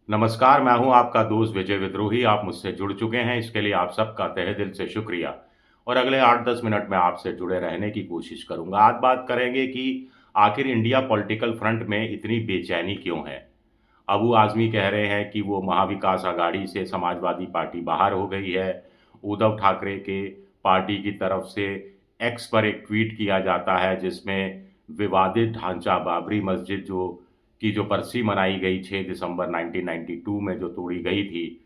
नमस्कार, मैं हूँ आपका दोस्त विजय विद्रोही। आप मुझसे जुड़ चुके हैं, इसके लिए आप सबका तहे दिल से शुक्रिया। और अगले 8-10 मिनट में आपसे जुड़े रहने की कोशिश करूँगा। आज बात करेंगे कि आखिर इंडिया पॉलिटिकल फ्रंट में इतनी बेचैनी क्यों है? अबू आज़मी कह रहे हैं कि वो महाविकास आघाड़ी से समाजवादी पार्टी बाहर हो गई है। उद्धव ठाकरे के पार्टी की तरफ से एक्स पर एक ट्वीट किया जाता है जिसमें विवादित ढांचा बाबरी मस्जिद जो बरसी मनाई गई 6 दिसंबर 1992 में जो तोड़ी गई थी,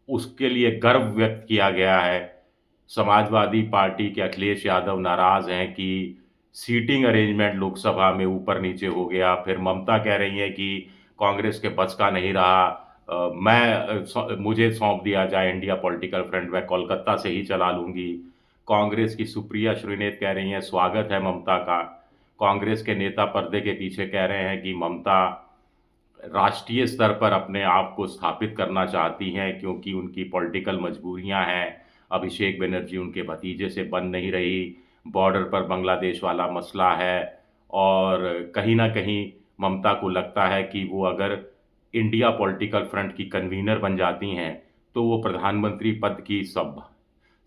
उसके लिए गर्व व्यक्त किया गया है। समाजवादी पार्टी के अखिलेश यादव नाराज़ हैं कि सीटिंग अरेंजमेंट लोकसभा में ऊपर-नीचे हो गया। फिर ममता कह रही हैं कि कांग्रेस के बस का नहीं रहा। मुझे सौंप दिया जाए इंडिया पॉलिटिकल फ्रंट, मैं कोलकाता से ही चला लूँगी। कांग्रेस की सुप्रिया श्रीनेत कह रही हैं स्वागत है ममता का। कांग्रेस के नेता पर्दे के पीछे कह रहे हैं कि ममता राष्ट्रीय स्तर पर अपने आप को स्थापित करना चाहती हैं क्योंकि उनकी पॉलिटिकल मजबूरियां हैं। अभिषेक बनर्जी उनके भतीजे से बन नहीं रही, बॉर्डर पर बांग्लादेश वाला मसला है और कहीं न कहीं ममता को लगता है कि वो अगर इंडिया पॉलिटिकल फ्रंट की कन्वीनर बन जाती हैं, तो वो प्रधानमंत्री पद की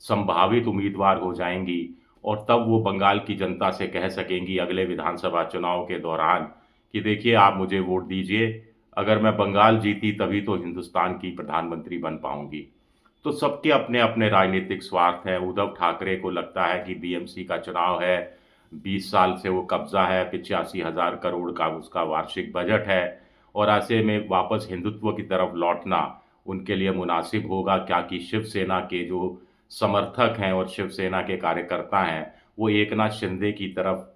संभावित उम्मीदवार हो जाएँगी और तब वो बंगाल की जनता से कह सकेंगी अगले विधानसभा चुनाव के दौरान कि देखिए आप मुझे वोट दीजिए, अगर मैं बंगाल जीती तभी तो हिंदुस्तान की प्रधानमंत्री बन पाऊँगी। तो सबके अपने-अपने राजनीतिक स्वार्थ हैं। उद्धव ठाकरे को लगता है कि बीएमसी का चुनाव है, 20 साल से वो कब्ज़ा है, 85,000 करोड़ का उसका वार्षिक बजट है और ऐसे में वापस हिंदुत्व की तरफ लौटना उनके लिए मुनासिब होगा क्या कि शिवसेना के जो समर्थक हैं और शिवसेना के कार्यकर्ता हैं, वो एकनाथ शिंदे की तरफ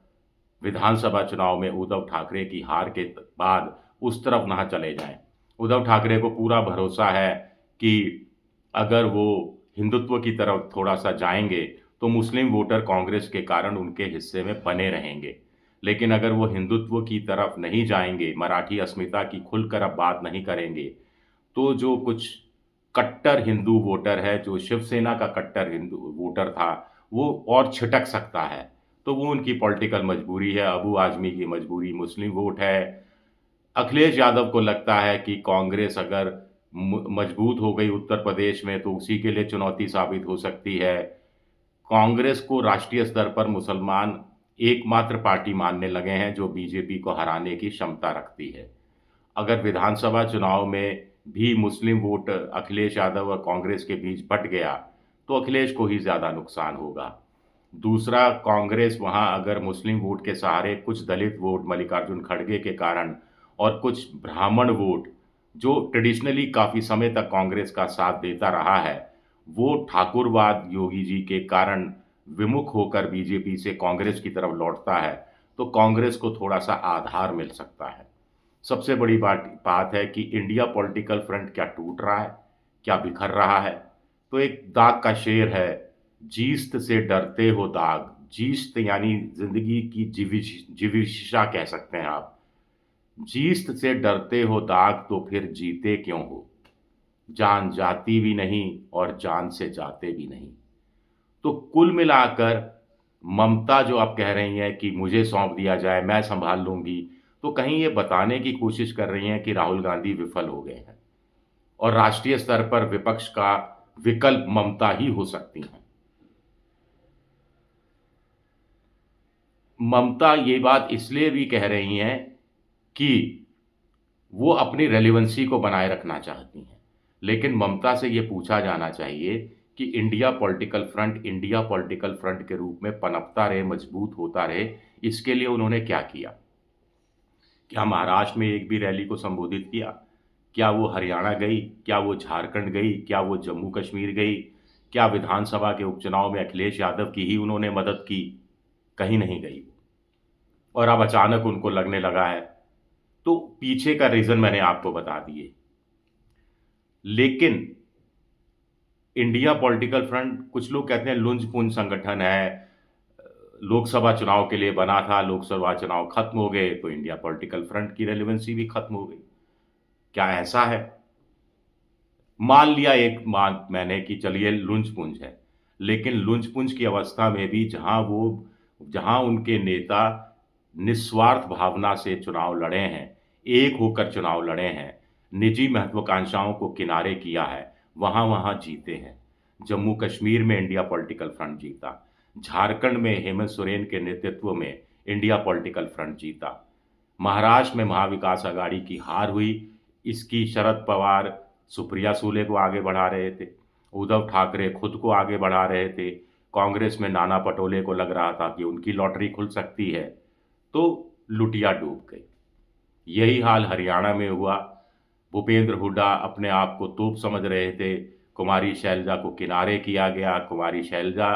विधानसभा चुनाव में उद्धव ठाकरे की हार के बाद उस तरफ ना चले जाएँ। उद्धव ठाकरे को पूरा भरोसा है कि अगर वो हिंदुत्व की तरफ थोड़ा-सा जाएँगे, तो मुस्लिम वोटर कांग्रेस के कारण उनके हिस्से में बने रहेंगे। लेकिन अगर वो हिंदुत्व की तरफ नहीं जाएँगे, मराठी अस्मिता की खुलकर अब बात नहीं करेंगे, तो जो कुछ कट्टर हिंदू वोटर है, जो शिवसेना का कट्टर हिंदू वोटर था, वो और छिटक सकता है। तो वो उनकी पॉलिटिकल मजबूरी है, अबू आज़मी की मजबूरी मुस्लिम वोट है। अखिलेश यादव को लगता है कि कांग्रेस अगर मजबूत हो गई उत्तर प्रदेश में, तो उसी के लिए चुनौती साबित हो सकती है। कांग्रेस को राष्ट्रीय स्तर पर मुसलमान एकमात्र पार्टी मानने लगे हैं, जो बीजेपी को हराने की क्षमता रखती है। अगर विधानसभा चुनाव में भी मुस्लिम वोट अखिलेश यादव और कांग्रेस के बीच बँट गया, तो अखिलेश को ही ज़्यादा नुकसान होगा। दूसरा, कांग्रेस वहाँ अगर मुस्लिम वोट के सहारे कुछ दलित वोट मल्लिकार्जुन खड़गे के कारण और कुछ ब्राह्मण वोट, जो ट्रेडिशनली काफ़ी समय तक कांग्रेस का साथ देता रहा है, वो ठाकुरवाद योगी जी के कारण विमुख होकर बीजेपी से कांग्रेस की तरफ लौटता है, तो कांग्रेस को थोड़ा-सा आधार मिल सकता है। सबसे बड़ी बात है कि इंडिया पॉलिटिकल फ्रंट क्या टूट रहा है? क्या बिखर रहा है? तो एक दाग का शेर है, जीस्त से डरते हो दाग, जीस्त यानी ज़िंदगी की जिविषा कह सकते हैं आप। जीस्त से डरते हो दाग तो फिर जीते क्यों हो? जान जाती भी नहीं और जान से जाते भी नहीं। तो कुल मिलाकर ममता जो आप कह रही हैं कि मुझे सौंप दिया जाए, मैं सँभाल लूँगी, तो कहीं ये बताने की कोशिश कर रही हैं कि राहुल गांधी विफल हो गए हैं और राष्ट्रीय स्तर पर विपक्ष का विकल्प ममता ही हो सकती हैं। ममता ये बात इसलिए भी कह रही हैं कि वो अपनी रेलेवेंसी को बनाए रखना चाहती हैं। लेकिन ममता से ये पूछा जाना चाहिए कि इंडिया पॉलिटिकल फ्रंट के रूप में पनपता रहे, मजबूत होता रहे, इसके लिए उन्होंने क्या किया? क्या महाराष्ट्र में एक भी रैली को संबोधित किया? क्या वो हरियाणा गई? क्या वो झारखंड गई? क्या वो जम्मू-कश्मीर गई? क्या विधानसभा के उपचुनाव में अखिलेश यादव की ही उन्होंने मदद की? कहीं नहीं गई और अब अचानक उनको लगने लगा है। तो पीछे का रीज़न मैंने आपको बता दिए। लेकिन इंडिया पॉलिटिकल फ्रंट कुछ लोग कहते हैं लुंज-पुंज संगठन है, लोकसभा चुनाव के लिए बना था, लोकसभा चुनाव खत्म हो गए, तो इंडिया पॉलिटिकल फ्रंट की रेलेवेंसी भी खत्म हो गई। क्या ऐसा है? मान लिया एक मान मैंने कि चलिए लुंज-पुंज है, लेकिन लुंज-पुंज की अवस्था में भी जहाँ उनके नेता निस्वार्थ भावना से चुनाव लड़े हैं, एक होकर चुनाव लड़े हैं, निजी महत्वाकांक्षाओं को किनारे किया है, वहाँ वहाँ जीते हैं। जम्मू कश्मीर में इंडिया पॉलिटिकल फ्रंट जीता, झारखंड में हेमंत सोरेन के नेतृत्व में इंडिया पॉलिटिकल फ्रंट जीता, महाराष्ट्र में महाविकास आघाड़ी की हार हुई, इसकी शरद पवार सुप्रिया सूले को आगे बढ़ा रहे थे, उद्धव ठाकरे खुद को आगे बढ़ा रहे थे, कांग्रेस में नाना पटोले को लग रहा था कि उनकी लॉटरी खुल सकती है, तो लुटिया डूब गई। यही हाल हरियाणा में हुआ। भूपेंद्र हुड्डा अपने आप को तोप समझ रहे थे, कुमारी शैलजा को किनारे किया गया, कुमारी शैलजा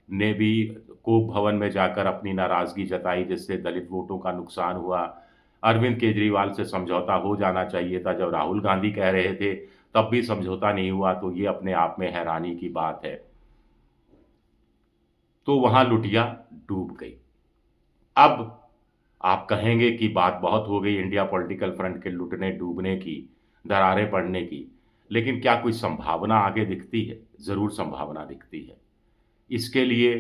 ने भी कोप भवन में जाकर अपनी नाराज़गी जताई, जिससे दलित वोटों का नुकसान हुआ। अरविंद केजरीवाल से समझौता हो जाना चाहिए था, जब राहुल गांधी कह रहे थे, तब भी समझौता नहीं हुआ, तो ये अपने आप में हैरानी की बात है। तो वहाँ लुटिया डूब गई। अब आप कहेंगे कि बात बहुत हो गई इंडिया पॉलिटिकल फ्रंट के लुटने डूबने की, दरारें पड़ने की, लेकिन क्या कोई संभावना आगे दिखती है? ज़रूर संभावना दिखती है। इसके लिए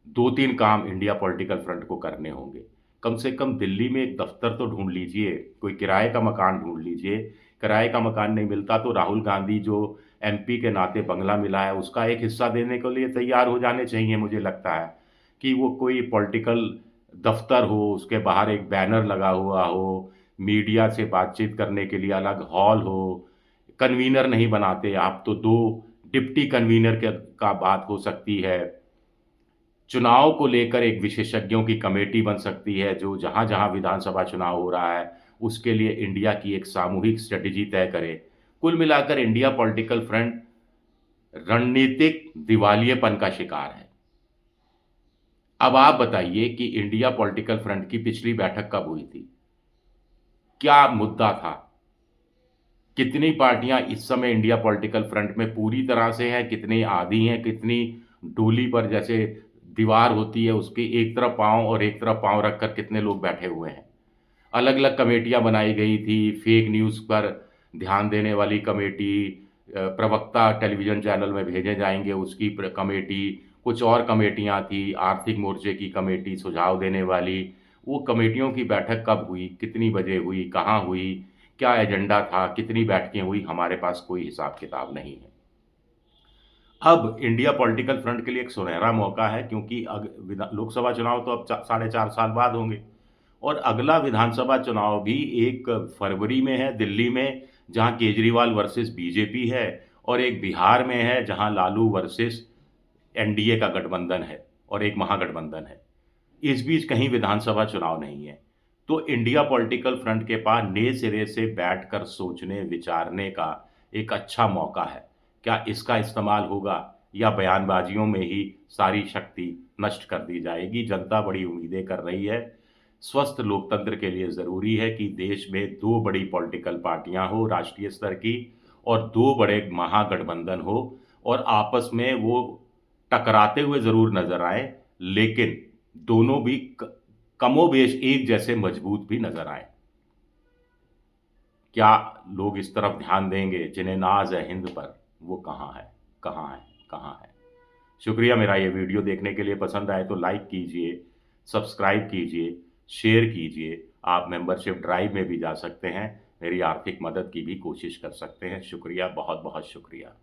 2-3 काम इंडिया पॉलिटिकल फ्रंट को करने होंगे। कम से कम दिल्ली में एक दफ़्तर तो ढूँढ लीजिए, कोई किराए का मकान ढूँढ लीजिए। किराए का मकान नहीं मिलता तो राहुल गांधी जो एमपी के नाते बंगला मिला है, उसका एक हिस्सा देने के लिए तैयार हो जाने चाहिए। मुझे लगता है कि वो कोई पॉलिटिकल दफ़्तर हो, उसके बाहर एक बैनर लगा हुआ हो, मीडिया से बातचीत करने के लिए अलग हॉल हो। कन्वीनर नहीं बनाते आप, तो 2 डिप्टी कन्वीनर के का बात हो सकती है। चुनाव को लेकर एक विशेषज्ञों की कमेटी बन सकती है, जो जहाँ-जहाँ विधानसभा चुनाव हो रहा है, उसके लिए इंडिया की एक सामूहिक स्ट्रैटेजी तय करे। कुल मिलाकर इंडिया पॉलिटिकल फ्रंट रणनीतिक दिवालियेपन का शिकार है। अब आप बताइए कि इंडिया पॉलिटिकल फ्रंट की पिछली बैठक कब हुई थी? क्या मुद्दा था? कितनी पार्टियां इस समय इंडिया पॉलिटिकल फ्रंट में पूरी तरह से हैं, कितनी आधी हैं, कितनी डोली पर जैसे दीवार होती है उसके एक तरफ पाँव और एक तरफ पाँव रखकर कितने लोग बैठे हुए हैं। अलग-अलग कमेटियां बनाई गई थी, फेक न्यूज़ पर ध्यान देने वाली कमेटी, प्रवक्ता टेलीविज़न चैनल में भेजे जाएँगे उसकी कमेटी, कुछ और कमेटियां थी, आर्थिक मोर्चे की कमेटी सुझाव देने वाली। वो कमेटियों की बैठक कब हुई, कितनी बजे हुई, कहाँ हुई, क्या एजेंडा था, कितनी बैठकें हुई, हमारे पास कोई हिसाब-किताब नहीं है। अब इंडिया पॉलिटिकल फ्रंट के लिए एक सुनहरा मौका है, क्योंकि लोकसभा चुनाव तो अब साढ़े 4 साल बाद होंगे और अगला विधानसभा चुनाव भी 1 फरवरी में है दिल्ली में, जहां केजरीवाल वर्सेस बीजेपी है, और एक बिहार में है जहां लालू वर्सेस एनडीए का गठबंधन है और एक महागठबंधन है। इस बीच कहीं विधानसभा चुनाव नहीं है। तो इंडिया पॉलिटिकल फ्रंट के पास नए सिरे से बैठकर सोचने, विचारने का एक अच्छा मौका है। क्या इसका इस्तेमाल होगा या बयानबाजियों में ही सारी शक्ति नष्ट कर दी जाएगी? जनता बड़ी उम्मीदें कर रही है। स्वस्थ लोकतंत्र के लिए ज़रूरी है कि देश में 2 बड़ी पॉलिटिकल पार्टियां हो राष्ट्रीय स्तर की, और 2 बड़े महागठबंधन हो, और आपस में वो टकराते हुए ज़रूर नज़र आएँ, लेकिन दोनों भी कमोबेश एक जैसे मजबूत भी नज़र आएँ। क्या लोग इस तरफ ध्यान देंगे? जिन्हें नाज़ है हिंद पर, वो कहाँ है? कहाँ है? कहाँ है? शुक्रिया मेरा ये वीडियो देखने के लिए। पसंद आए तो लाइक कीजिए, सब्सक्राइब कीजिए, शेयर कीजिए। आप मेंबरशिप ड्राइव में भी जा सकते हैं, मेरी आर्थिक मदद की भी कोशिश कर सकते हैं। शुक्रिया, बहुत-बहुत शुक्रिया।